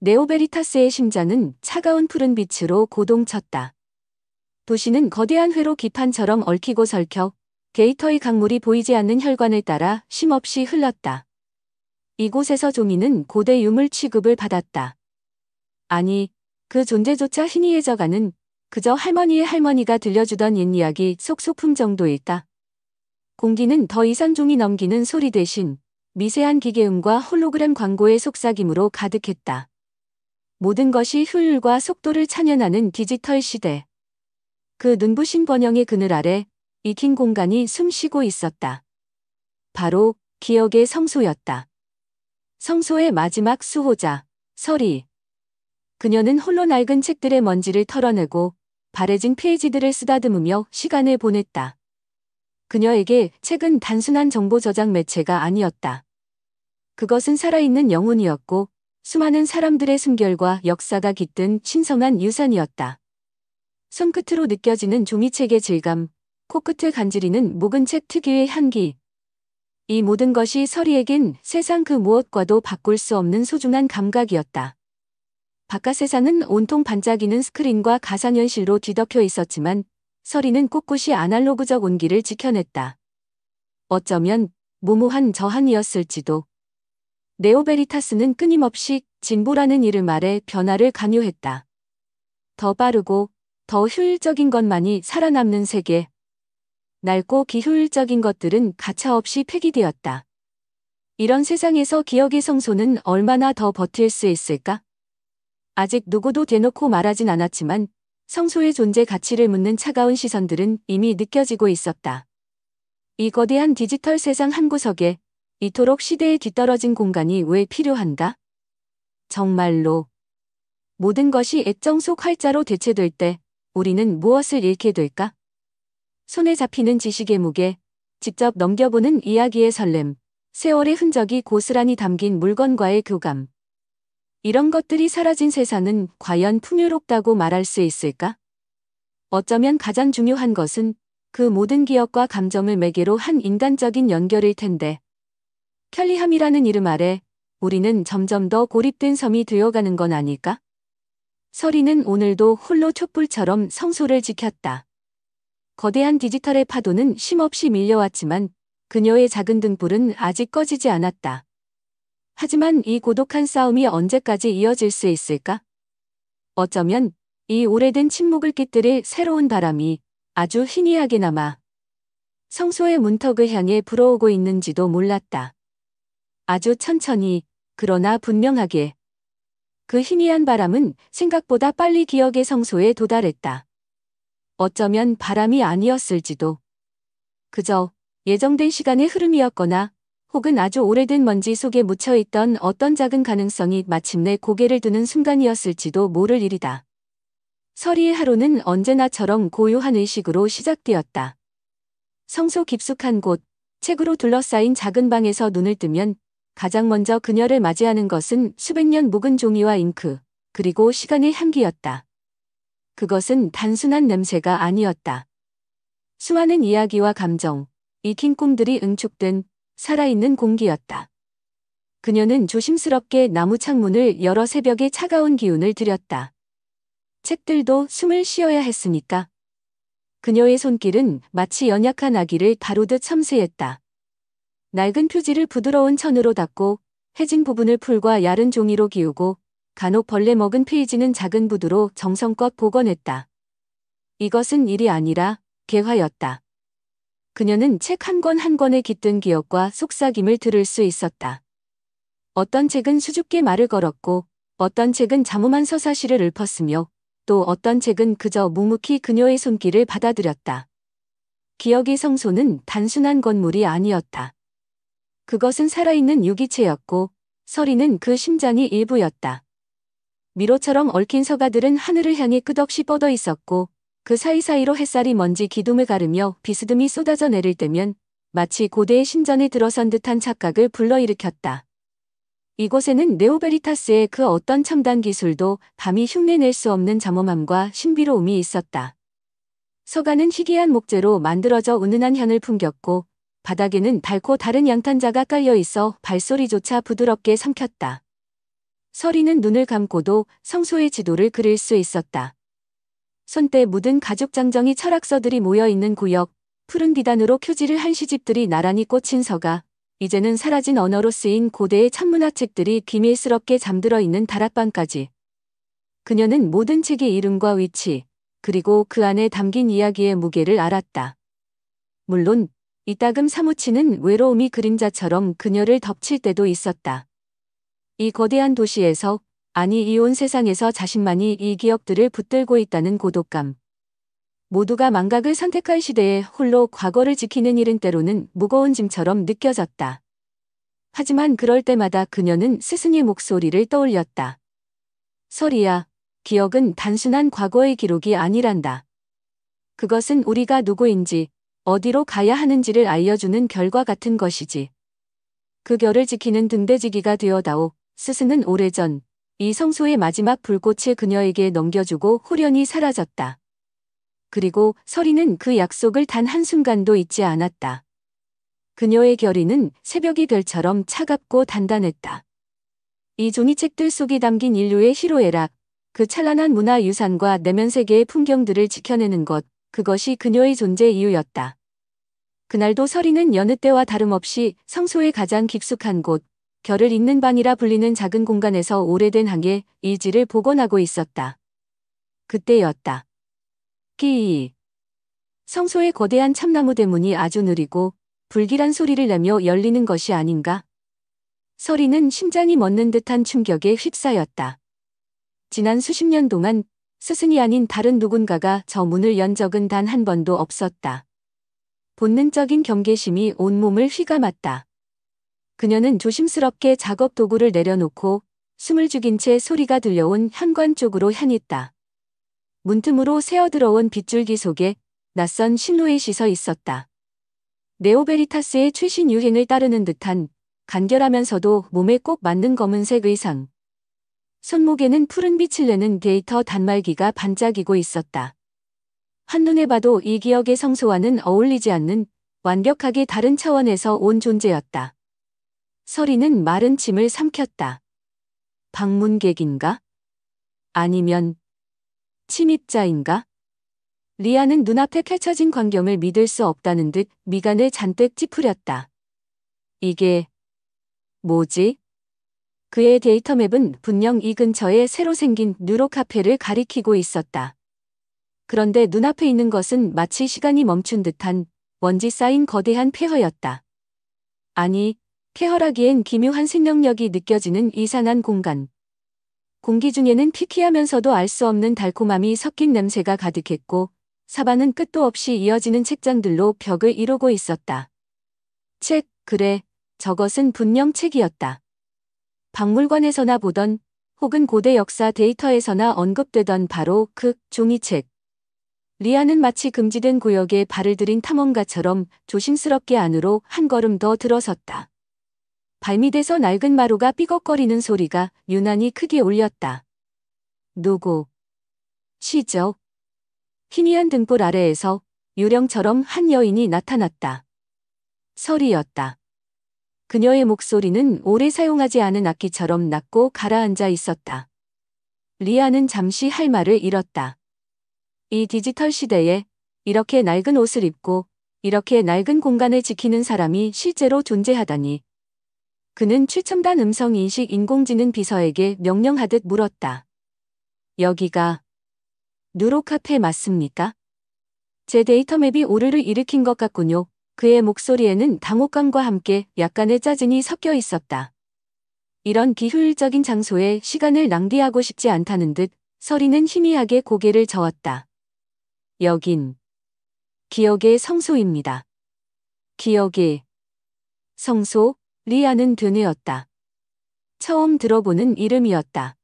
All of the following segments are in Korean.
네오베리타스의 심장은 차가운 푸른 빛으로 고동쳤다. 도시는 거대한 회로 기판처럼 얽히고 설켜 게이터의 강물이 보이지 않는 혈관을 따라 쉼없이 흘렀다. 이곳에서 종이는 고대 유물 취급을 받았다. 아니, 그 존재조차 희미해져가는 그저 할머니의 할머니가 들려주던 옛 이야기 속소품 정도일까. 공기는 더 이상 종이 넘기는 소리 대신 미세한 기계음과 홀로그램 광고의 속삭임으로 가득했다. 모든 것이 효율과 속도를 찬연하는 디지털 시대. 그 눈부신 번영의 그늘 아래 익힌 공간이 숨쉬고 있었다. 바로 기억의 성소였다. 성소의 마지막 수호자, 서리. 그녀는 홀로 낡은 책들의 먼지를 털어내고 바래진 페이지들을 쓰다듬으며 시간을 보냈다. 그녀에게 책은 단순한 정보 저장 매체가 아니었다. 그것은 살아있는 영혼이었고 수많은 사람들의 숨결과 역사가 깃든 신성한 유산이었다. 손끝으로 느껴지는 종이책의 질감, 코끝을 간지리는 묵은 책 특유의 향기. 이 모든 것이 서리에겐 세상 그 무엇과도 바꿀 수 없는 소중한 감각이었다. 바깥 세상은 온통 반짝이는 스크린과 가상현실로 뒤덮여 있었지만 서리는 꿋꿋이 아날로그적 온기를 지켜냈다. 어쩌면 무모한 저항이었을지도. 네오베리타스는 끊임없이 진보라는 이름 아래 변화를 강요했다. 더 빠르고 더 효율적인 것만이 살아남는 세계. 낡고 비효율적인 것들은 가차없이 폐기되었다. 이런 세상에서 기억의 성소는 얼마나 더 버틸 수 있을까? 아직 누구도 대놓고 말하진 않았지만 성소의 존재 가치를 묻는 차가운 시선들은 이미 느껴지고 있었다. 이 거대한 디지털 세상 한구석에 이토록 시대에 뒤떨어진 공간이 왜 필요한가? 정말로 모든 것이 액정 속 활자로 대체될 때 우리는 무엇을 잃게 될까? 손에 잡히는 지식의 무게, 직접 넘겨보는 이야기의 설렘, 세월의 흔적이 고스란히 담긴 물건과의 교감. 이런 것들이 사라진 세상은 과연 풍요롭다고 말할 수 있을까? 어쩌면 가장 중요한 것은 그 모든 기억과 감정을 매개로 한 인간적인 연결일 텐데. 편리함이라는 이름 아래 우리는 점점 더 고립된 섬이 되어가는 건 아닐까? 서리는 오늘도 홀로 촛불처럼 성소를 지켰다. 거대한 디지털의 파도는 쉼없이 밀려왔지만 그녀의 작은 등불은 아직 꺼지지 않았다. 하지만 이 고독한 싸움이 언제까지 이어질 수 있을까? 어쩌면 이 오래된 침묵을 깨뜨릴 새로운 바람이 아주 희미하게 남아 성소의 문턱을 향해 불어오고 있는지도 몰랐다. 아주 천천히, 그러나 분명하게. 그 희미한 바람은 생각보다 빨리 기억의 성소에 도달했다. 어쩌면 바람이 아니었을지도. 그저 예정된 시간의 흐름이었거나 혹은 아주 오래된 먼지 속에 묻혀있던 어떤 작은 가능성이 마침내 고개를 드는 순간이었을지도 모를 일이다. 서리의 하루는 언제나처럼 고요한 의식으로 시작되었다. 성소 깊숙한 곳, 책으로 둘러싸인 작은 방에서 눈을 뜨면 가장 먼저 그녀를 맞이하는 것은 수백 년 묵은 종이와 잉크, 그리고 시간의 향기였다. 그것은 단순한 냄새가 아니었다. 수많은 이야기와 감정, 익힌 꿈들이 응축된 살아있는 공기였다. 그녀는 조심스럽게 나무 창문을 열어 새벽의 차가운 기운을 들였다. 책들도 숨을 쉬어야 했으니까. 그녀의 손길은 마치 연약한 아기를 다루듯 섬세했다. 낡은 표지를 부드러운 천으로 닦고 해진 부분을 풀과 얇은 종이로 기우고 간혹 벌레 먹은 페이지는 작은 붓으로 정성껏 복원했다. 이것은 일이 아니라 개화였다. 그녀는 책 한 권 한 권에 깃든 기억과 속삭임을 들을 수 있었다. 어떤 책은 수줍게 말을 걸었고 어떤 책은 잠엄한 서사시를 읊었으며 또 어떤 책은 그저 묵묵히 그녀의 손길을 받아들였다. 기억의 성소는 단순한 건물이 아니었다. 그것은 살아있는 유기체였고 서리는 그 심장이 일부였다. 미로처럼 얽힌 서가들은 하늘을 향해 끝없이 뻗어 있었고 그 사이사이로 햇살이 먼지 기둥을 가르며 비스듬히 쏟아져 내릴 때면 마치 고대의 신전에 들어선 듯한 착각을 불러일으켰다. 이곳에는 네오베리타스의 그 어떤 첨단 기술도 감히 흉내낼 수 없는 잠엄함과 신비로움이 있었다. 서가는 희귀한 목재로 만들어져 은은한 향을 풍겼고 바닥에는 달고 다른 양탄자가 깔려 있어 발소리조차 부드럽게 삼켰다. 서리는 눈을 감고도 성소의 지도를 그릴 수 있었다. 손때 묻은 가죽 장정이 철학서들이 모여있는 구역, 푸른 비단으로 표지를 한 시집들이 나란히 꽂힌 서가, 이제는 사라진 언어로 쓰인 고대의 천문학책들이 비밀스럽게 잠들어 있는 다락방까지. 그녀는 모든 책의 이름과 위치, 그리고 그 안에 담긴 이야기의 무게를 알았다. 물론 이따금 사무치는 외로움이 그림자처럼 그녀를 덮칠 때도 있었다. 이 거대한 도시에서, 아니 이 온 세상에서 자신만이 이 기억들을 붙들고 있다는 고독감. 모두가 망각을 선택할 시대에 홀로 과거를 지키는 일은 때로는 무거운 짐처럼 느껴졌다. 하지만 그럴 때마다 그녀는 스승의 목소리를 떠올렸다. 서리야, 기억은 단순한 과거의 기록이 아니란다. 그것은 우리가 누구인지, 어디로 가야 하는지를 알려주는 결과 같은 것이지. 그 결을 지키는 등대지기가 되어다오. 스승은 오래전 이 성소의 마지막 불꽃을 그녀에게 넘겨주고 후련히 사라졌다. 그리고 서리는 그 약속을 단 한순간도 잊지 않았다. 그녀의 결의는 새벽의 별처럼 차갑고 단단했다. 이 종이책들 속에 담긴 인류의 희로애락, 그 찬란한 문화유산과 내면 세계의 풍경들을 지켜내는 것, 그것이 그녀의 존재 이유였다. 그날도 서리는 여느 때와 다름없이 성소의 가장 깊숙한 곳, 결을 잇는 방이라 불리는 작은 공간에서 오래된 항해 일지를 복원하고 있었다. 그때였다. 끼이. 성소의 거대한 참나무 대문이 아주 느리고 불길한 소리를 내며 열리는 것이 아닌가? 서리는 심장이 멎는 듯한 충격에 휩싸였다. 지난 수십 년 동안 스승이 아닌 다른 누군가가 저 문을 연 적은 단 한 번도 없었다. 본능적인 경계심이 온몸을 휘감았다. 그녀는 조심스럽게 작업 도구를 내려놓고 숨을 죽인 채 소리가 들려온 현관 쪽으로 향했다. 문틈으로 새어들어온 빗줄기 속에 낯선 실루엣이 서 있었다. 네오베리타스의 최신 유행을 따르는 듯한 간결하면서도 몸에 꼭 맞는 검은색 의상. 손목에는 푸른 빛을 내는 데이터 단말기가 반짝이고 있었다. 한눈에 봐도 이 기억의 성소와는 어울리지 않는 완벽하게 다른 차원에서 온 존재였다. 서리는 마른 침을 삼켰다. 방문객인가? 아니면 침입자인가? 리아는 눈앞에 펼쳐진 광경을 믿을 수 없다는 듯 미간을 잔뜩 찌푸렸다. 이게 뭐지? 그의 데이터맵은 분명 이 근처에 새로 생긴 뉴로카페를 가리키고 있었다. 그런데 눈앞에 있는 것은 마치 시간이 멈춘 듯한 먼지 쌓인 거대한 폐허였다. 아니, 폐허라기엔 기묘한 생명력이 느껴지는 이상한 공간. 공기 중에는 피키하면서도 알 수 없는 달콤함이 섞인 냄새가 가득했고 사방은 끝도 없이 이어지는 책장들로 벽을 이루고 있었다. 책, 그래, 저것은 분명 책이었다. 박물관에서나 보던 혹은 고대 역사 데이터에서나 언급되던 바로 그 종이책. 리아는 마치 금지된 구역에 발을 들인 탐험가처럼 조심스럽게 안으로 한 걸음 더 들어섰다. 발밑에서 낡은 마루가 삐걱거리는 소리가 유난히 크게 울렸다. 누구? 시죠. 희미한 등불 아래에서 유령처럼 한 여인이 나타났다. 서리였다. 그녀의 목소리는 오래 사용하지 않은 악기처럼 낮고 가라앉아 있었다. 리아는 잠시 할 말을 잃었다. 이 디지털 시대에 이렇게 낡은 옷을 입고 이렇게 낡은 공간을 지키는 사람이 실제로 존재하다니. 그는 최첨단 음성인식 인공지능 비서에게 명령하듯 물었다. 여기가 뉴로카페 맞습니까? 제 데이터맵이 오류를 일으킨 것 같군요. 그의 목소리에는 당혹감과 함께 약간의 짜증이 섞여 있었다. 이런 비효율적인 장소에 시간을 낭비하고 싶지 않다는 듯 서리는 희미하게 고개를 저었다. 여긴 기억의 성소입니다. 기억의 성소? 리아는 되뇌었다. 처음 들어보는 이름이었다.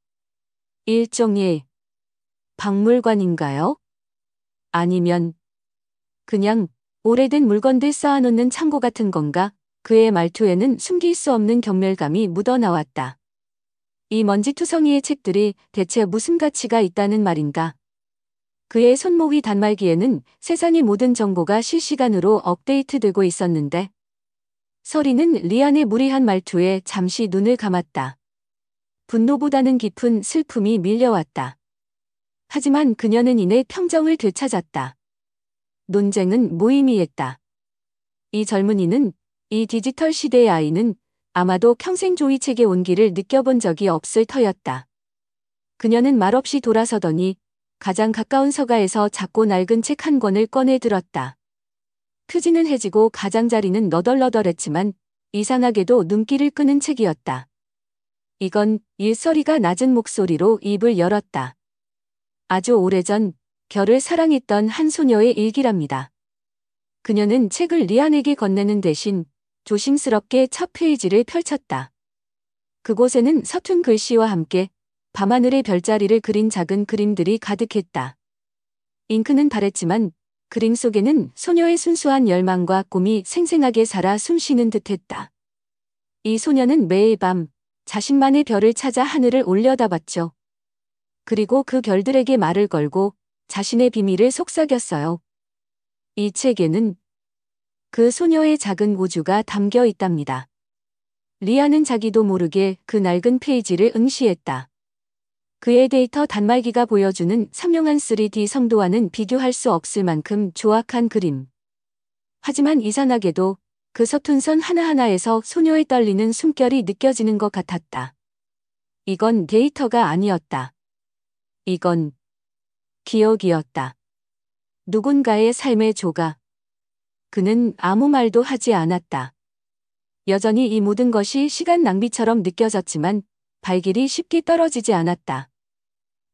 일종의 박물관인가요? 아니면 그냥 오래된 물건들 쌓아놓는 창고 같은 건가? 그의 말투에는 숨길 수 없는 경멸감이 묻어나왔다. 이 먼지투성이의 책들이 대체 무슨 가치가 있다는 말인가? 그의 손목 위 단말기에는 세상의 모든 정보가 실시간으로 업데이트되고 있었는데 서리는 리안의 무례한 말투에 잠시 눈을 감았다. 분노보다는 깊은 슬픔이 밀려왔다. 하지만 그녀는 이내 평정을 되찾았다. 논쟁은 무의미했다. 이 젊은이는, 이 디지털 시대의 아이는 아마도 평생 종이책의 온기를 느껴본 적이 없을 터였다. 그녀는 말없이 돌아서더니 가장 가까운 서가에서 작고 낡은 책 한 권을 꺼내 들었다. 표지는 해지고 가장자리는 너덜너덜했지만 이상하게도 눈길을 끄는 책이었다. 이건 일서리가 낮은 목소리로 입을 열었다. 아주 오래전 결을 사랑했던 한 소녀의 일기랍니다. 그녀는 책을 리안에게 건네는 대신 조심스럽게 첫 페이지를 펼쳤다. 그곳에는 서툰 글씨와 함께 밤하늘의 별자리를 그린 작은 그림들이 가득했다. 잉크는 바랬지만 그림 속에는 소녀의 순수한 열망과 꿈이 생생하게 살아 숨쉬는 듯했다. 이 소녀는 매일 밤 자신만의 별을 찾아 하늘을 올려다봤죠. 그리고 그 별들에게 말을 걸고 자신의 비밀을 속삭였어요. 이 책에는 그 소녀의 작은 우주가 담겨 있답니다. 리아는 자기도 모르게 그 낡은 페이지를 응시했다. 그의 데이터 단말기가 보여주는 선명한 3D 성도와는 비교할 수 없을 만큼 조악한 그림. 하지만 이상하게도 그 서툰 선 하나하나에서 소녀의 떨리는 숨결이 느껴지는 것 같았다. 이건 데이터가 아니었다. 이건 기억이었다. 누군가의 삶의 조각. 그는 아무 말도 하지 않았다. 여전히 이 모든 것이 시간 낭비처럼 느껴졌지만 발길이 쉽게 떨어지지 않았다.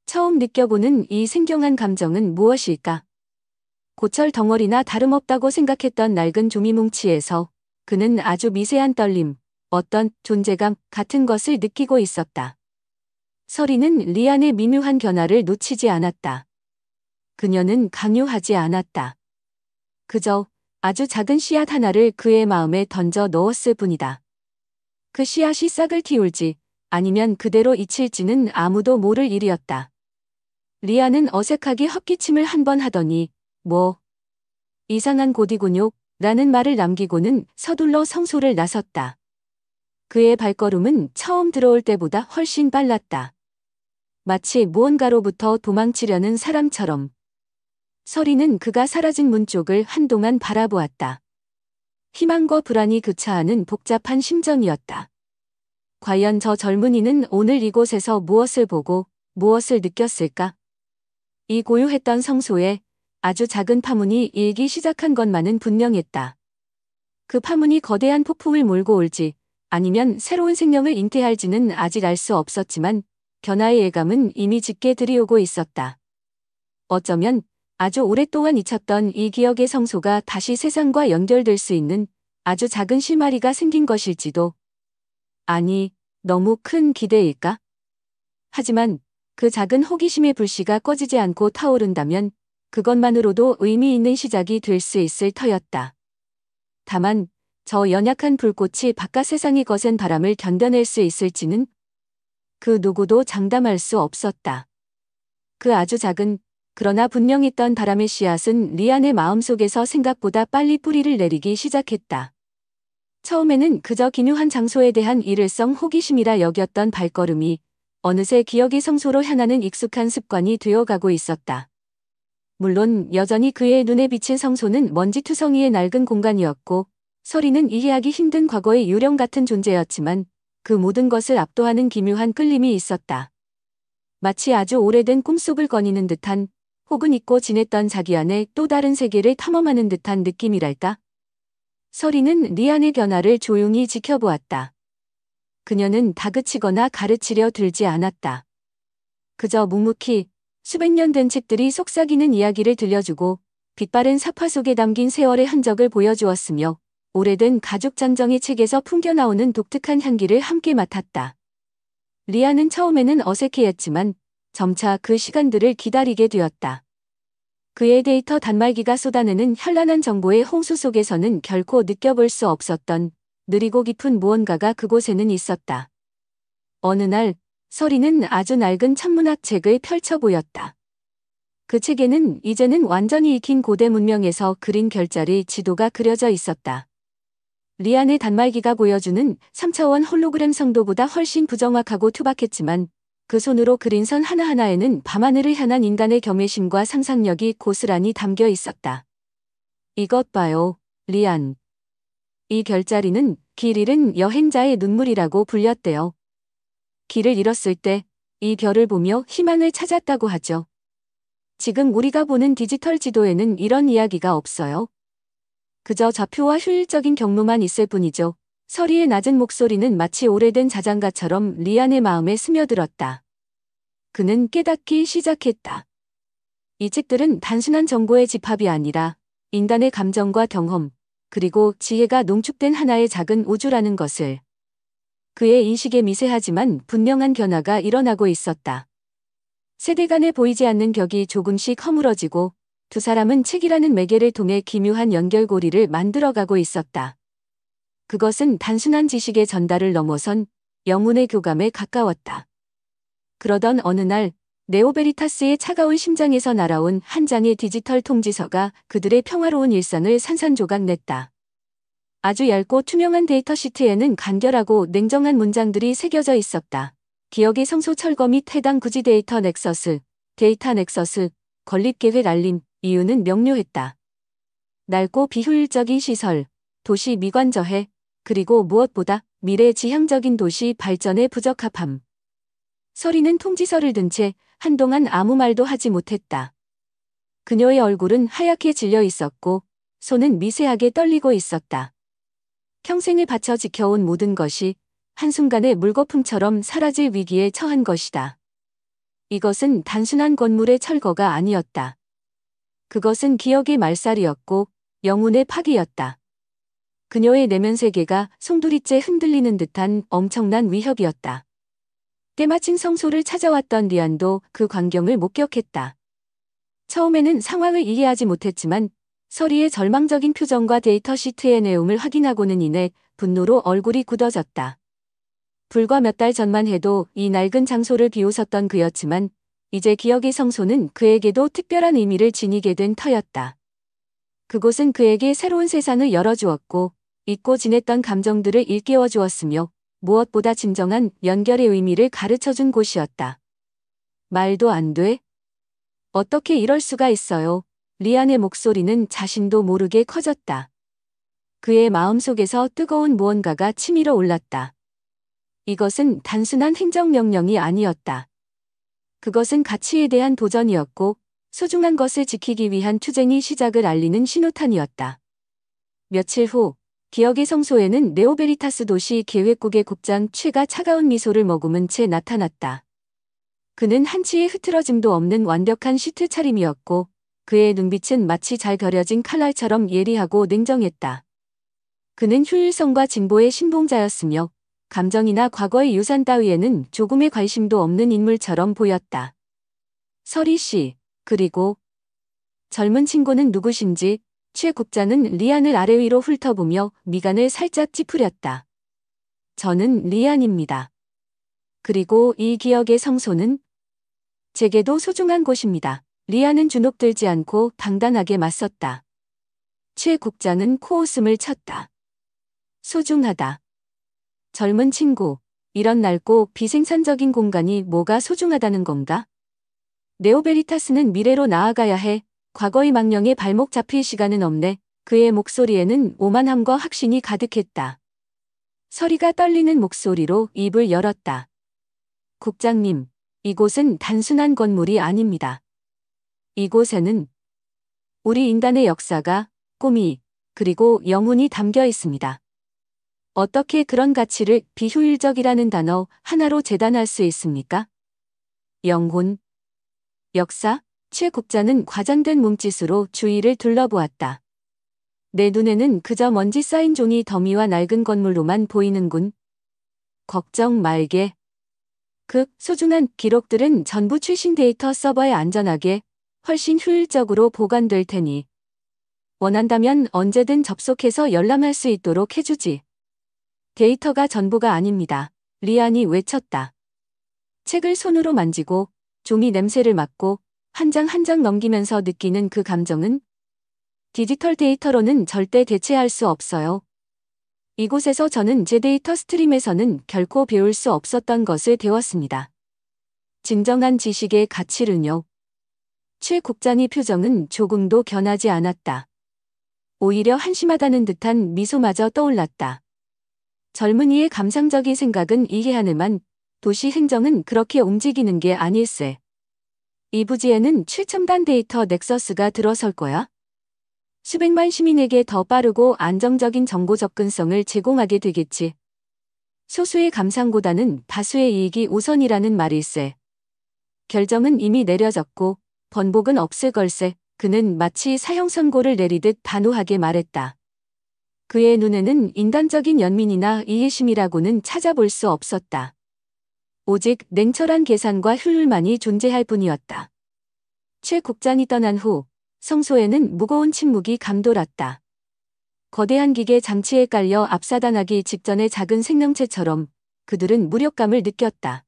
처음 느껴보는 이 생경한 감정은 무엇일까? 고철 덩어리나 다름없다고 생각했던 낡은 종이뭉치에서 그는 아주 미세한 떨림, 어떤 존재감 같은 것을 느끼고 있었다. 서리는 리안의 미묘한 변화를 놓치지 않았다. 그녀는 강요하지 않았다. 그저 아주 작은 씨앗 하나를 그의 마음에 던져 넣었을 뿐이다. 그 씨앗이 싹을 틔울지 아니면 그대로 잊힐지는 아무도 모를 일이었다. 리아는 어색하게 헛기침을 한 번 하더니 이상한 고디곤욕 라는 말을 남기고는 서둘러 성소를 나섰다. 그의 발걸음은 처음 들어올 때보다 훨씬 빨랐다. 마치 무언가로부터 도망치려는 사람처럼. 서리는 그가 사라진 문 쪽을 한동안 바라보았다. 희망과 불안이 교차하는 복잡한 심정이었다. 과연 저 젊은이는 오늘 이곳에서 무엇을 보고 무엇을 느꼈을까? 이 고요했던 성소에 아주 작은 파문이 일기 시작한 것만은 분명했다. 그 파문이 거대한 폭풍을 몰고 올지 아니면 새로운 생명을 잉태할지는 아직 알 수 없었지만 변화의 예감은 이미 짙게 들이오고 있었다. 어쩌면 아주 오랫동안 잊혔던 이 기억의 성소가 다시 세상과 연결될 수 있는 아주 작은 실마리가 생긴 것일지도. 아니, 너무 큰 기대일까? 하지만 그 작은 호기심의 불씨가 꺼지지 않고 타오른다면 그것만으로도 의미 있는 시작이 될 수 있을 터였다. 다만 저 연약한 불꽃이 바깥 세상의 거센 바람을 견뎌낼 수 있을지는 그 누구도 장담할 수 없었다. 그 아주 작은 그러나 분명했던 바람의 씨앗은 리안의 마음속에서 생각보다 빨리 뿌리를 내리기 시작했다. 처음에는 그저 기묘한 장소에 대한 일회성 호기심이라 여겼던 발걸음이 어느새 기억의 성소로 향하는 익숙한 습관이 되어가고 있었다. 물론 여전히 그의 눈에 비친 성소는 먼지투성이의 낡은 공간이었고 서리는 이해하기 힘든 과거의 유령 같은 존재였지만 그 모든 것을 압도하는 기묘한 끌림이 있었다. 마치 아주 오래된 꿈속을 거니는 듯한 혹은 잊고 지냈던 자기 안에 또 다른 세계를 탐험하는 듯한 느낌이랄까? 서리는 리안의 변화를 조용히 지켜보았다. 그녀는 다그치거나 가르치려 들지 않았다. 그저 묵묵히 수백 년 된 책들이 속삭이는 이야기를 들려주고 빛바랜 사파 속에 담긴 세월의 흔적을 보여주었으며 오래된 가죽 장정의 책에서 풍겨나오는 독특한 향기를 함께 맡았다. 리안은 처음에는 어색해했지만 점차 그 시간들을 기다리게 되었다. 그의 데이터 단말기가 쏟아내는 현란한 정보의 홍수 속에서는 결코 느껴볼 수 없었던 느리고 깊은 무언가가 그곳에는 있었다. 어느 날 서리는 아주 낡은 천문학 책을 펼쳐 보였다. 그 책에는 이제는 완전히 익힌 고대 문명에서 그린 별자리 지도가 그려져 있었다. 리안의 단말기가 보여주는 3차원 홀로그램 성도보다 훨씬 부정확하고 투박했지만 그 손으로 그린 선 하나하나에는 밤하늘을 향한 인간의 겸해심과 상상력이 고스란히 담겨 있었다. 이것 봐요, 리안. 이 별자리는 길 잃은 여행자의 눈물이라고 불렸대요. 길을 잃었을 때 이 별을 보며 희망을 찾았다고 하죠. 지금 우리가 보는 디지털 지도에는 이런 이야기가 없어요. 그저 좌표와 효율적인 경로만 있을 뿐이죠. 서리의 낮은 목소리는 마치 오래된 자장가처럼 리안의 마음에 스며들었다. 그는 깨닫기 시작했다. 이 책들은 단순한 정보의 집합이 아니라 인간의 감정과 경험, 그리고 지혜가 농축된 하나의 작은 우주라는 것을. 그의 인식에 미세하지만 분명한 변화가 일어나고 있었다. 세대 간에 보이지 않는 벽이 조금씩 허물어지고 두 사람은 책이라는 매개를 통해 기묘한 연결고리를 만들어가고 있었다. 그것은 단순한 지식의 전달을 넘어선 영혼의 교감에 가까웠다. 그러던 어느 날 네오베리타스의 차가운 심장에서 날아온 한 장의 디지털 통지서가 그들의 평화로운 일상을 산산조각 냈다. 아주 얇고 투명한 데이터 시트에는 간결하고 냉정한 문장들이 새겨져 있었다. 기억의 성소 철거 및 해당 구지 데이터 넥서스, 데이터 넥서스, 건립계획 알림, 이유는 명료했다. 낡고 비효율적인 시설, 도시 미관저해, 그리고 무엇보다 미래지향적인 도시 발전의 부적합함. 서리는 통지서를 든 채 한동안 아무 말도 하지 못했다. 그녀의 얼굴은 하얗게 질려 있었고 손은 미세하게 떨리고 있었다. 평생을 바쳐 지켜온 모든 것이 한순간에 물거품처럼 사라질 위기에 처한 것이다. 이것은 단순한 건물의 철거가 아니었다. 그것은 기억의 말살이었고 영혼의 파기였다. 그녀의 내면 세계가 송두리째 흔들리는 듯한 엄청난 위협이었다. 때마침 성소를 찾아왔던 리안도 그 광경을 목격했다. 처음에는 상황을 이해하지 못했지만 서리의 절망적인 표정과 데이터 시트의 내용을 확인하고는 이내 분노로 얼굴이 굳어졌다. 불과 몇 달 전만 해도 이 낡은 장소를 비웃었던 그였지만 이제 기억의 성소는 그에게도 특별한 의미를 지니게 된 터였다. 그곳은 그에게 새로운 세상을 열어주었고 잊고 지냈던 감정들을 일깨워 주었으며 무엇보다 진정한 연결의 의미를 가르쳐준 곳이었다. 말도 안 돼? 어떻게 이럴 수가 있어요? 리안의 목소리는 자신도 모르게 커졌다. 그의 마음속에서 뜨거운 무언가가 치밀어 올랐다. 이것은 단순한 행정명령이 아니었다. 그것은 가치에 대한 도전이었고 소중한 것을 지키기 위한 투쟁의 시작을 알리는 신호탄이었다. 며칠 후 기억의 성소에는 네오베리타스 도시 계획국의 국장 최가 차가운 미소를 머금은 채 나타났다. 그는 한치의 흐트러짐도 없는 완벽한 시트 차림이었고 그의 눈빛은 마치 잘 그려진 칼날처럼 예리하고 냉정했다. 그는 효율성과 진보의 신봉자였으며 감정이나 과거의 유산 따위에는 조금의 관심도 없는 인물처럼 보였다. 서리 씨, 그리고 젊은 친구는 누구신지 최 국장은 리안을 아래 위로 훑어보며 미간을 살짝 찌푸렸다. 저는 리안입니다. 그리고 이 기억의 성소는 제게도 소중한 곳입니다. 리안은 주눅들지 않고 당당하게 맞섰다. 최 국장은 코웃음을 쳤다. 소중하다. 젊은 친구, 이런 낡고 비생산적인 공간이 뭐가 소중하다는 건가? 네오베리타스는 미래로 나아가야 해. 과거의 망령에 발목 잡힐 시간은 없네. 그의 목소리에는 오만함과 확신이 가득했다. 서리가 떨리는 목소리로 입을 열었다. 국장님, 이곳은 단순한 건물이 아닙니다. 이곳에는 우리 인간의 역사가, 꿈이, 그리고 영혼이 담겨 있습니다. 어떻게 그런 가치를 비효율적이라는 단어 하나로 재단할 수 있습니까? 영혼, 역사, 최 국장은 과장된 몸짓으로 주위를 둘러보았다. 내 눈에는 그저 먼지 쌓인 종이 더미와 낡은 건물로만 보이는군. 걱정 말게. 그 소중한 기록들은 전부 최신 데이터 서버에 안전하게 훨씬 효율적으로 보관될 테니 원한다면 언제든 접속해서 열람할 수 있도록 해주지. 데이터가 전부가 아닙니다. 리안이 외쳤다. 책을 손으로 만지고 종이 냄새를 맡고 한 장 한 장 넘기면서 느끼는 그 감정은 디지털 데이터로는 절대 대체할 수 없어요. 이곳에서 저는 제 데이터 스트림에서는 결코 배울 수 없었던 것을 배웠습니다. 진정한 지식의 가치를요. 최 국장의 표정은 조금도 변하지 않았다. 오히려 한심하다는 듯한 미소마저 떠올랐다. 젊은이의 감상적인 생각은 이해하는만 도시 행정은 그렇게 움직이는 게 아닐세. 이 부지에는 최첨단 데이터 넥서스가 들어설 거야. 수백만 시민에게 더 빠르고 안정적인 정보 접근성을 제공하게 되겠지. 소수의 감상보다는 다수의 이익이 우선이라는 말일세. 결정은 이미 내려졌고 번복은 없을 걸세. 그는 마치 사형 선고를 내리듯 단호하게 말했다. 그의 눈에는 인간적인 연민이나 이해심이라고는 찾아볼 수 없었다. 오직 냉철한 계산과 효율만이 존재할 뿐이었다. 최 국장이 떠난 후 성소에는 무거운 침묵이 감돌았다. 거대한 기계 장치에 깔려 압사당하기 직전의 작은 생명체처럼 그들은 무력감을 느꼈다.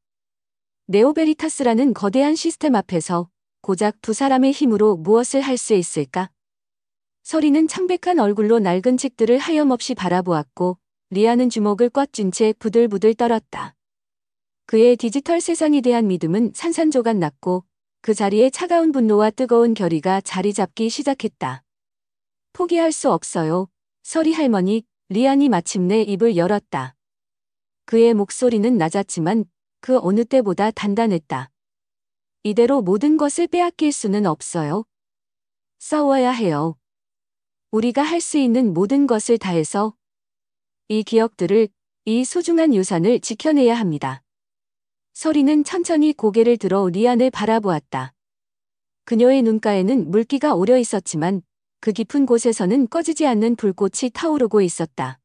네오베리타스라는 거대한 시스템 앞에서 고작 두 사람의 힘으로 무엇을 할 수 있을까? 서리는 창백한 얼굴로 낡은 책들을 하염없이 바라보았고 리아는 주먹을 꽉 쥔 채 부들부들 떨었다. 그의 디지털 세상에 대한 믿음은 산산조각 났고 그 자리에 차가운 분노와 뜨거운 결의가 자리 잡기 시작했다. 포기할 수 없어요. 서리 할머니, 리안이 마침내 입을 열었다. 그의 목소리는 낮았지만 그 어느 때보다 단단했다. 이대로 모든 것을 빼앗길 수는 없어요. 싸워야 해요. 우리가 할 수 있는 모든 것을 다해서 이 기억들을, 이 소중한 유산을 지켜내야 합니다. 서리는 천천히 고개를 들어 리안을 바라보았다. 그녀의 눈가에는 물기가 오려 있었지만 그 깊은 곳에서는 꺼지지 않는 불꽃이 타오르고 있었다.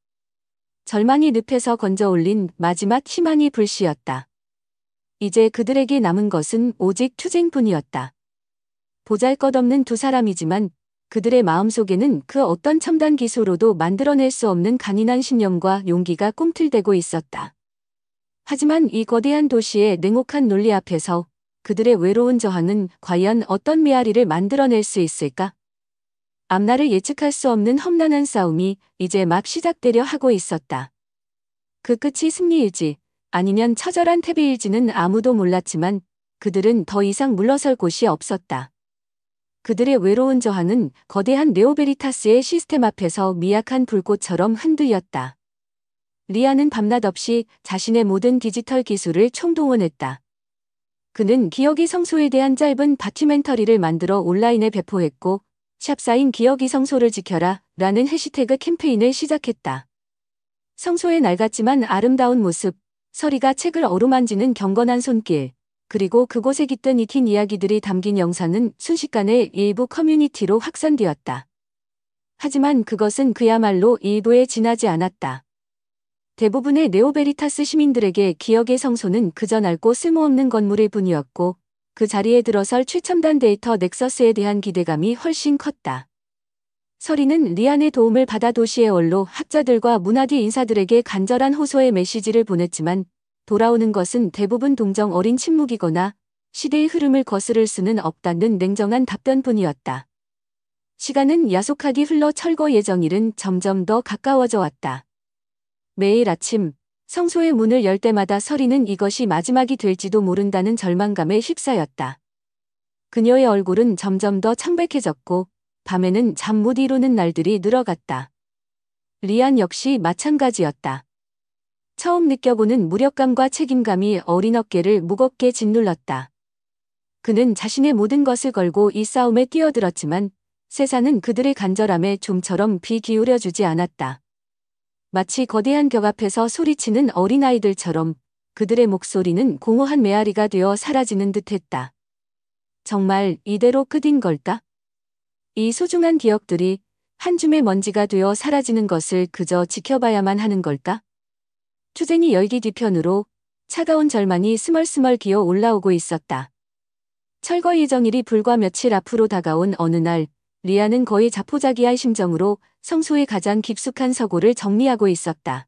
절망이 늪에서 건져 올린 마지막 희망의 불씨였다. 이제 그들에게 남은 것은 오직 투쟁뿐이었다. 보잘것없는 두 사람이지만 그들의 마음속에는 그 어떤 첨단 기술로도 만들어낼 수 없는 강인한 신념과 용기가 꿈틀대고 있었다. 하지만 이 거대한 도시의 냉혹한 논리 앞에서 그들의 외로운 저항은 과연 어떤 메아리를 만들어낼 수 있을까? 앞날을 예측할 수 없는 험난한 싸움이 이제 막 시작되려 하고 있었다. 그 끝이 승리일지 아니면 처절한 패배일지는 아무도 몰랐지만 그들은 더 이상 물러설 곳이 없었다. 그들의 외로운 저항은 거대한 네오베리타스의 시스템 앞에서 미약한 불꽃처럼 흔들렸다. 리아는 밤낮 없이 자신의 모든 디지털 기술을 총동원했다. 그는 기억이 성소에 대한 짧은 다큐멘터리를 만들어 온라인에 배포했고 샵사인 기억이 성소를 지켜라 라는 해시태그 캠페인을 시작했다. 성소의 낡았지만 아름다운 모습, 서리가 책을 어루만지는 경건한 손길, 그리고 그곳에 깃든 익힌 이야기들이 담긴 영상은 순식간에 일부 커뮤니티로 확산되었다. 하지만 그것은 그야말로 일부에 지나지 않았다. 대부분의 네오베리타스 시민들에게 기억의 성소는 그저 낡고 쓸모없는 건물일 뿐이었고 그 자리에 들어설 최첨단 데이터 넥서스에 대한 기대감이 훨씬 컸다. 서리는 리안의 도움을 받아 도시의 원로 학자들과 문화디 인사들에게 간절한 호소의 메시지를 보냈지만 돌아오는 것은 대부분 동정 어린 침묵이거나 시대의 흐름을 거스를 수는 없다는 냉정한 답변뿐이었다. 시간은 야속하게 흘러 철거 예정일은 점점 더 가까워져 왔다. 매일 아침 성소의 문을 열 때마다 서리는 이것이 마지막이 될지도 모른다는 절망감에 휩싸였다. 그녀의 얼굴은 점점 더 창백해졌고 밤에는 잠 못 이루는 날들이 늘어갔다. 리안 역시 마찬가지였다. 처음 느껴보는 무력감과 책임감이 어린 어깨를 무겁게 짓눌렀다. 그는 자신의 모든 것을 걸고 이 싸움에 뛰어들었지만 세상은 그들의 간절함에 좀처럼 귀 기울여주지 않았다. 마치 거대한 벽 앞에서 소리치는 어린아이들처럼 그들의 목소리는 공허한 메아리가 되어 사라지는 듯했다. 정말 이대로 끝인 걸까? 이 소중한 기억들이 한 줌의 먼지가 되어 사라지는 것을 그저 지켜봐야만 하는 걸까? 투쟁이 열기 뒤편으로 차가운 절망이 스멀스멀 기어 올라오고 있었다. 철거 예정일이 불과 며칠 앞으로 다가온 어느 날, 리아는 거의 자포자기할 심정으로 성소의 가장 깊숙한 서고를 정리하고 있었다.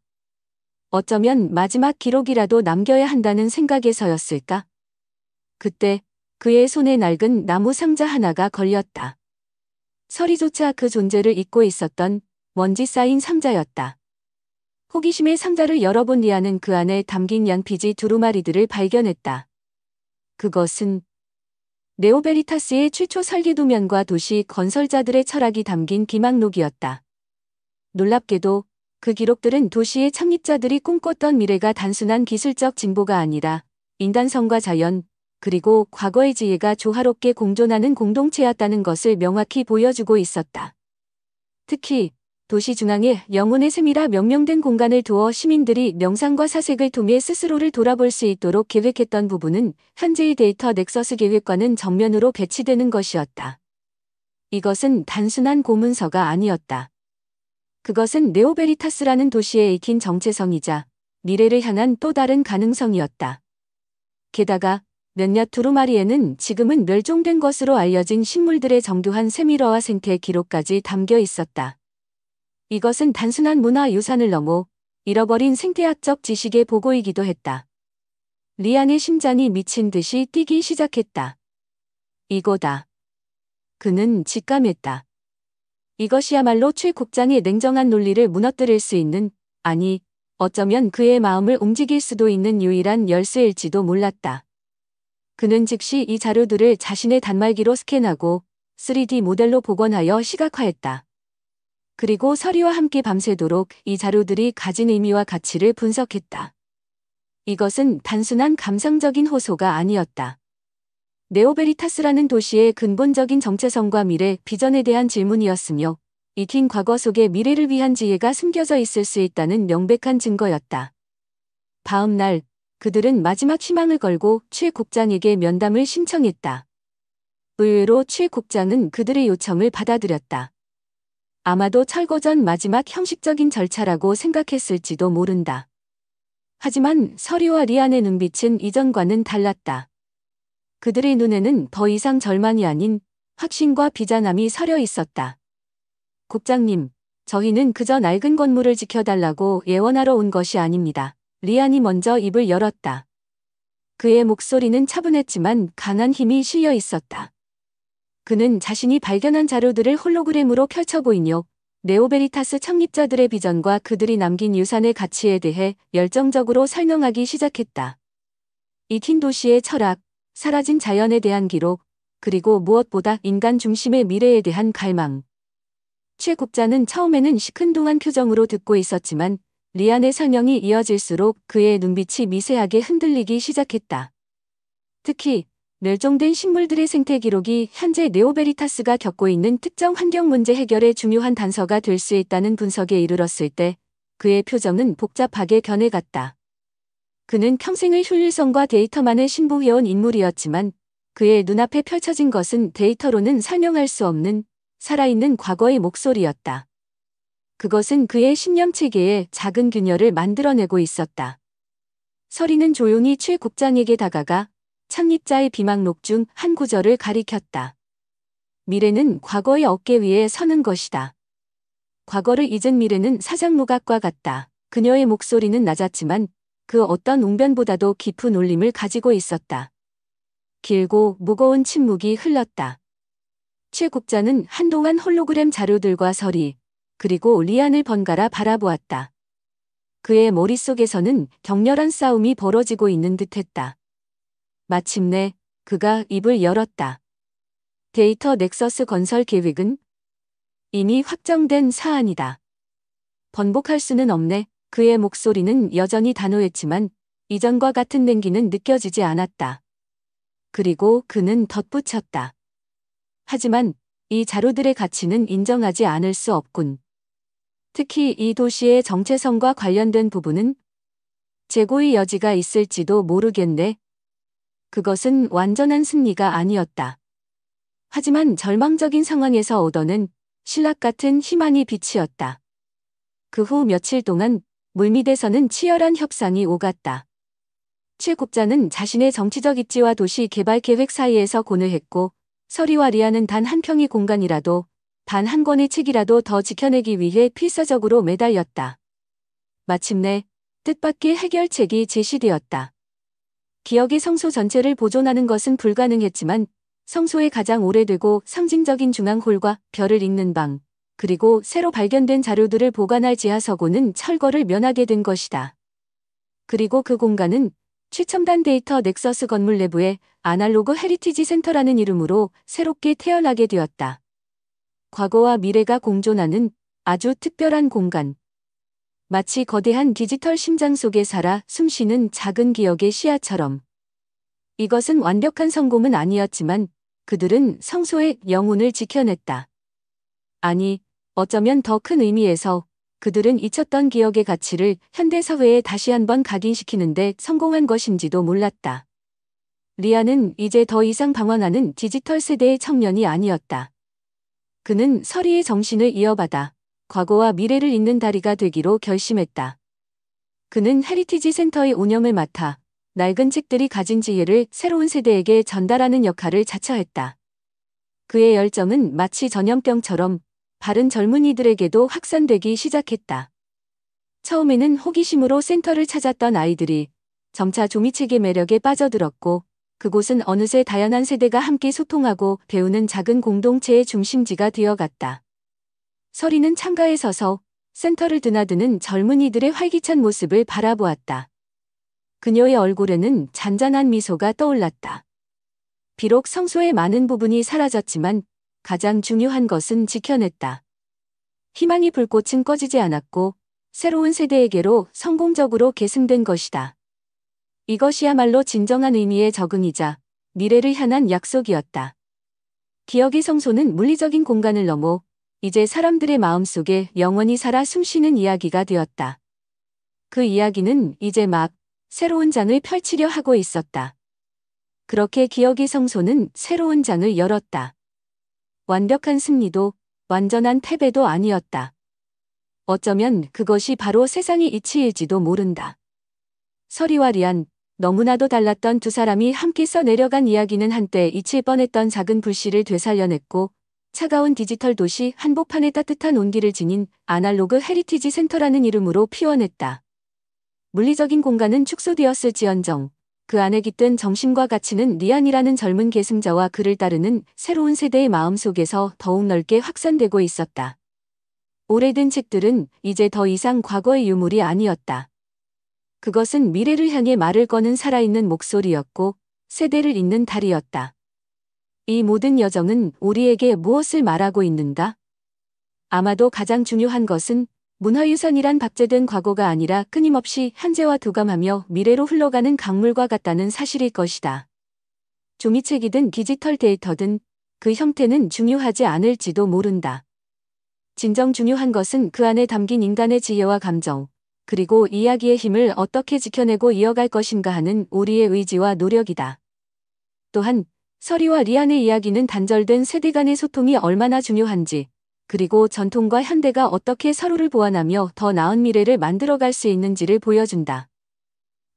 어쩌면 마지막 기록이라도 남겨야 한다는 생각에서였을까? 그때 그의 손에 낡은 나무 상자 하나가 걸렸다. 서리조차 그 존재를 잊고 있었던 먼지 쌓인 상자였다. 호기심에 상자를 열어본 리아는 그 안에 담긴 양피지 두루마리들을 발견했다. 그것은 네오베리타스의 최초 설계도면과 도시 건설자들의 철학이 담긴 기막록이었다. 놀랍게도 그 기록들은 도시의 창립자들이 꿈꿨던 미래가 단순한 기술적 진보가 아니라 인간성과 자연, 그리고 과거의 지혜가 조화롭게 공존하는 공동체였다는 것을 명확히 보여주고 있었다. 특히 도시 중앙에 영혼의 샘이라 명명된 공간을 두어 시민들이 명상과 사색을 통해 스스로를 돌아볼 수 있도록 계획했던 부분은 현재의 데이터 넥서스 계획과는 정면으로 배치되는 것이었다. 이것은 단순한 고문서가 아니었다. 그것은 네오베리타스라는 도시에 익힌 정체성이자 미래를 향한 또 다른 가능성이었다. 게다가 몇몇 두루마리에는 지금은 멸종된 것으로 알려진 식물들의 정교한 세밀화와 생태 기록까지 담겨 있었다. 이것은 단순한 문화유산을 넘어 잃어버린 생태학적 지식의 보고이기도 했다. 리안의 심장이 미친 듯이 뛰기 시작했다. 이거다. 그는 직감했다. 이것이야말로 최 국장의 냉정한 논리를 무너뜨릴 수 있는, 아니, 어쩌면 그의 마음을 움직일 수도 있는 유일한 열쇠일지도 몰랐다. 그는 즉시 이 자료들을 자신의 단말기로 스캔하고 3D 모델로 복원하여 시각화했다. 그리고 서리와 함께 밤새도록 이 자료들이 가진 의미와 가치를 분석했다. 이것은 단순한 감상적인 호소가 아니었다. 네오베리타스라는 도시의 근본적인 정체성과 미래 비전에 대한 질문이었으며, 익힌 과거 속에 미래를 위한 지혜가 숨겨져 있을 수 있다는 명백한 증거였다. 다음 날, 그들은 마지막 희망을 걸고 최 국장에게 면담을 신청했다. 의외로 최 국장은 그들의 요청을 받아들였다. 아마도 철거 전 마지막 형식적인 절차라고 생각했을지도 모른다. 하지만 서리와 리안의 눈빛은 이전과는 달랐다. 그들의 눈에는 더 이상 절망이 아닌 확신과 비장함이 서려 있었다. 국장님, 저희는 그저 낡은 건물을 지켜달라고 예원하러 온 것이 아닙니다. 리안이 먼저 입을 열었다. 그의 목소리는 차분했지만 강한 힘이 실려 있었다. 그는 자신이 발견한 자료들을 홀로그램으로 펼쳐 보이며 네오베리타스 창립자들의 비전과 그들이 남긴 유산의 가치에 대해 열정적으로 설명하기 시작했다. 익힌 도시의 철학, 사라진 자연에 대한 기록, 그리고 무엇보다 인간 중심의 미래에 대한 갈망. 최 국장은 처음에는 시큰둥한 표정으로 듣고 있었지만 리안의 설명이 이어질수록 그의 눈빛이 미세하게 흔들리기 시작했다. 특히 멸종된 식물들의 생태 기록이 현재 네오베리타스가 겪고 있는 특정 환경 문제 해결의 중요한 단서가 될 수 있다는 분석에 이르렀을 때 그의 표정은 복잡하게 변해갔다. 그는 평생을 효율성과 데이터만을 신봉해온 인물이었지만 그의 눈앞에 펼쳐진 것은 데이터로는 설명할 수 없는 살아있는 과거의 목소리였다. 그것은 그의 신념 체계에 작은 균열을 만들어내고 있었다. 서리는 조용히 최 국장에게 다가가 창립자의 비막록 중 한 구절을 가리켰다. 미래는 과거의 어깨 위에 서는 것이다. 과거를 잊은 미래는 사장무각과 같다. 그녀의 목소리는 낮았지만 그 어떤 웅변보다도 깊은 울림을 가지고 있었다. 길고 무거운 침묵이 흘렀다. 최 국장은 한동안 홀로그램 자료들과 서리, 그리고 리안을 번갈아 바라보았다. 그의 머릿속에서는 격렬한 싸움이 벌어지고 있는 듯했다. 마침내 그가 입을 열었다. 데이터 넥서스 건설 계획은 이미 확정된 사안이다. 번복할 수는 없네. 그의 목소리는 여전히 단호했지만 이전과 같은 냉기는 느껴지지 않았다. 그리고 그는 덧붙였다. 하지만 이 자료들의 가치는 인정하지 않을 수 없군. 특히 이 도시의 정체성과 관련된 부분은 재고의 여지가 있을지도 모르겠네. 그것은 완전한 승리가 아니었다. 하지만 절망적인 상황에서 얻어낸 신락 같은 희망의 빛이었다. 그 후 며칠 동안 물밑에서는 치열한 협상이 오갔다. 최 국장은 자신의 정치적 입지와 도시 개발 계획 사이에서 고뇌했고 서리와 리안은 단 한 평의 공간이라도, 단 한 권의 책이라도 더 지켜내기 위해 필사적으로 매달렸다. 마침내 뜻밖의 해결책이 제시되었다. 기억의 성소 전체를 보존하는 것은 불가능했지만 성소의 가장 오래되고 상징적인 중앙홀과 별을 읽는 방, 그리고 새로 발견된 자료들을 보관할 지하서고는 철거를 면하게 된 것이다. 그리고 그 공간은 최첨단 데이터 넥서스 건물 내부의 아날로그 헤리티지 센터라는 이름으로 새롭게 태어나게 되었다. 과거와 미래가 공존하는 아주 특별한 공간. 마치 거대한 디지털 심장 속에 살아 숨쉬는 작은 기억의 씨앗처럼. 이것은 완벽한 성공은 아니었지만 그들은 성소의 영혼을 지켜냈다. 아니, 어쩌면 더 큰 의미에서 그들은 잊혔던 기억의 가치를 현대사회에 다시 한번 각인시키는데 성공한 것인지도 몰랐다. 리아는 이제 더 이상 방황하는 디지털 세대의 청년이 아니었다. 그는 서리의 정신을 이어받아 과거와 미래를 잇는 다리가 되기로 결심했다. 그는 헤리티지 센터의 운영을 맡아 낡은 책들이 가진 지혜를 새로운 세대에게 전달하는 역할을 자처했다. 그의 열정은 마치 전염병처럼 바른 젊은이들에게도 확산되기 시작했다. 처음에는 호기심으로 센터를 찾았던 아이들이 점차 종이책의 매력에 빠져들었고 그곳은 어느새 다양한 세대가 함께 소통하고 배우는 작은 공동체의 중심지가 되어갔다. 서리는 창가에 서서 센터를 드나드는 젊은이들의 활기찬 모습을 바라보았다. 그녀의 얼굴에는 잔잔한 미소가 떠올랐다. 비록 성소의 많은 부분이 사라졌지만 가장 중요한 것은 지켜냈다. 희망의 불꽃은 꺼지지 않았고 새로운 세대에게로 성공적으로 계승된 것이다. 이것이야말로 진정한 의미의 적응이자 미래를 향한 약속이었다. 기억의 성소는 물리적인 공간을 넘어 이제 사람들의 마음속에 영원히 살아 숨쉬는 이야기가 되었다. 그 이야기는 이제 막 새로운 장을 펼치려 하고 있었다. 그렇게 기억의 성소는 새로운 장을 열었다. 완벽한 승리도 완전한 패배도 아니었다. 어쩌면 그것이 바로 세상의 이치일지도 모른다. 서리와 리안, 너무나도 달랐던 두 사람이 함께 써내려간 이야기는 한때 잊힐 뻔했던 작은 불씨를 되살려냈고 차가운 디지털 도시 한복판에 따뜻한 온기를 지닌 아날로그 헤리티지 센터라는 이름으로 피워냈다. 물리적인 공간은 축소되었을지언정 그 안에 깃든 정신과 가치는 리안이라는 젊은 계승자와 그를 따르는 새로운 세대의 마음속에서 더욱 넓게 확산되고 있었다. 오래된 책들은 이제 더 이상 과거의 유물이 아니었다. 그것은 미래를 향해 말을 거는 살아있는 목소리였고 세대를 잇는 달이었다. 이 모든 여정은 우리에게 무엇을 말하고 있는가? 아마도 가장 중요한 것은 문화유산이란 박제된 과거가 아니라 끊임없이 현재와 도감하며 미래로 흘러가는 강물과 같다는 사실일 것이다. 종이책이든 디지털 데이터든 그 형태는 중요하지 않을지도 모른다. 진정 중요한 것은 그 안에 담긴 인간의 지혜와 감정, 그리고 이야기의 힘을 어떻게 지켜내고 이어갈 것인가 하는 우리의 의지와 노력이다. 또한 서리와 리안의 이야기는 단절된 세대 간의 소통이 얼마나 중요한지, 그리고 전통과 현대가 어떻게 서로를 보완하며 더 나은 미래를 만들어갈 수 있는지를 보여준다.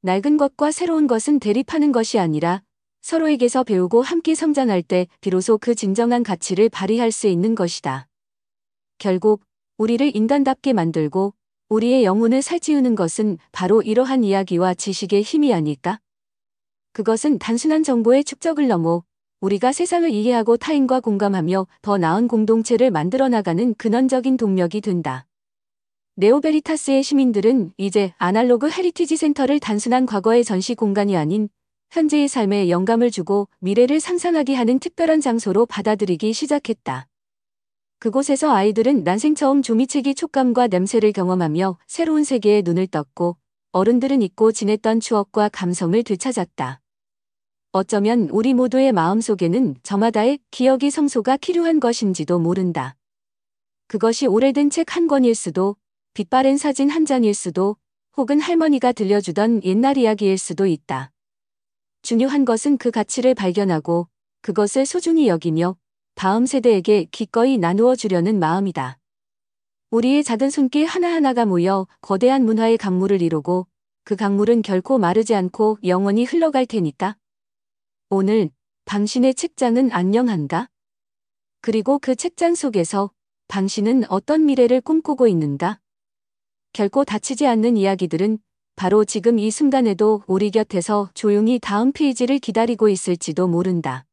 낡은 것과 새로운 것은 대립하는 것이 아니라 서로에게서 배우고 함께 성장할 때 비로소 그 진정한 가치를 발휘할 수 있는 것이다. 결국 우리를 인간답게 만들고 우리의 영혼을 살찌우는 것은 바로 이러한 이야기와 지식의 힘이 아닐까? 그것은 단순한 정보의 축적을 넘어 우리가 세상을 이해하고 타인과 공감하며 더 나은 공동체를 만들어 나가는 근원적인 동력이 된다. 네오베리타스의 시민들은 이제 아날로그 헤리티지 센터를 단순한 과거의 전시 공간이 아닌 현재의 삶에 영감을 주고 미래를 상상하게 하는 특별한 장소로 받아들이기 시작했다. 그곳에서 아이들은 난생 처음 종이책의 촉감과 냄새를 경험하며 새로운 세계에 눈을 떴고 어른들은 잊고 지냈던 추억과 감성을 되찾았다. 어쩌면 우리 모두의 마음속에는 저마다의 기억의 성소가 필요한 것인지도 모른다. 그것이 오래된 책 한 권일 수도, 빛바랜 사진 한 장일 수도, 혹은 할머니가 들려주던 옛날 이야기일 수도 있다. 중요한 것은 그 가치를 발견하고 그것을 소중히 여기며 다음 세대에게 기꺼이 나누어 주려는 마음이다. 우리의 작은 손길 하나하나가 모여 거대한 문화의 강물을 이루고 그 강물은 결코 마르지 않고 영원히 흘러갈 테니까. 오늘 당신의 책장은 안녕한가? 그리고 그 책장 속에서 당신은 어떤 미래를 꿈꾸고 있는가? 결코 다치지 않는 이야기들은 바로 지금 이 순간에도 우리 곁에서 조용히 다음 페이지를 기다리고 있을지도 모른다.